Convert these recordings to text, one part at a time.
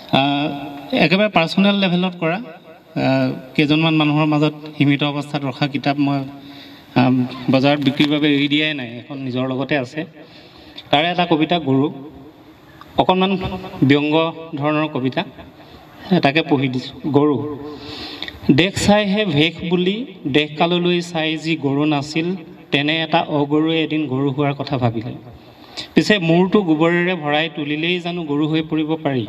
একেবাৰে পাৰ্চনেল লেভেলত কৰা কেইজনমান মানুহৰ মাজত সীমিত অৱস্থাত ৰখা কিতাপ মই বজাৰত বিক্ৰীৰ বাবে এৰি দিয়াই নাই, এখন নিজৰ লগতে আছে। তাৰে এটা কবিতা গৰু, অকণমান ব্যংগ ধৰণৰ কবিতা, তাকে পঢ়ি দিছোঁ। গৰু। দেশ চাইহে ভেষ বুলি দেশ কাললৈ চাই যি গৰু নাছিল, তেনে এটা অগৰুৱে এদিন গৰু হোৱাৰ কথা ভাবিলে। পিছে মূৰটো গোবৰেৰে ভৰাই তুলিলেই জানো গৰু হৈ পৰিব পাৰি?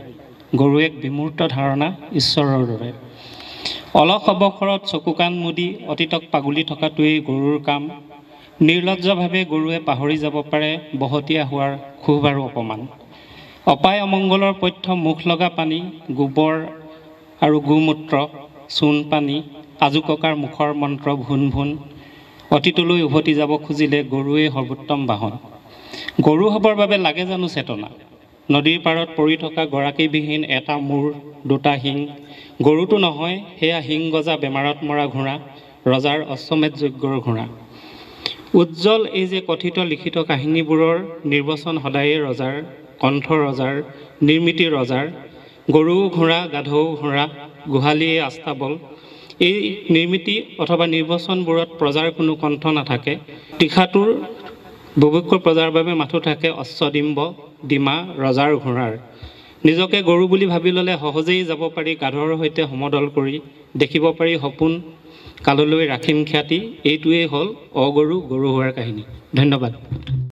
গৰু এক বিমূৰ্ত ধাৰণা, ঈশ্বৰৰ দৰে। অলস অৱসৰত চকু কাণ মুদি অতীতক পাগুলি থকাটোৱেই গৰুৰ কাম। নিৰ্লজ্জভাৱে গৰুৱে পাহৰি যাব পাৰে বহতীয়া হোৱাৰ ক্ষোভ আৰু অপমান। অপায় অমংগলৰ পথ্য মুখ লগা পানী, গোবৰ আৰু গোমূত্ৰ, চূণ পানী, আজু ককাৰ মুখৰ মন্ত্ৰ ভুন ভুন। অতীতলৈ উভতি যাব খুজিলে গৰুৱেই সৰ্বোত্তম বাহন। গৰু হ'বৰ বাবে লাগে জানো চেতনা? নদীৰ পাৰত পৰি থকা গৰাকীবিহীন এটা মূৰ, দুটা শিং। গৰুটো নহয়, সেয়া শিং গজা বেমাৰত মৰা ঘোঁৰা, ৰজাৰ অশ্বমেধ যজ্ঞৰ ঘোঁৰা। উজ্জ্বল এই যে কথিত লিখিত কাহিনীবোৰৰ নিৰ্বচন সদায়ে ৰজাৰ, কণ্ঠ ৰজাৰ, নিৰ্মিতি ৰজাৰ। গৰুও ঘোঁৰা, গাধও ঘোঁৰা, গোহালিয়ে আস্তাবল। এই নিৰ্মিতি অথবা নিৰ্বচনবোৰত প্ৰজাৰ কোনো কণ্ঠ নাথাকে। তীখাটোৰ বুভুক্ষ প্ৰজাৰ বাবে মাথো থাকে অশ্বডিম্ব, ডিমা, ৰজাৰ ঘোঁৰাৰ। নিজকে গৰু বুলি ভাবি ল'লে সহজেই যাব পাৰি গাধৰ সৈতে সমদল কৰি, দেখিব পাৰি সপোন, কাললৈ ৰাখিম খ্যাতি। এইটোৱেই হ'ল অগৰু গৰু হোৱাৰ কাহিনী। ধন্যবাদ।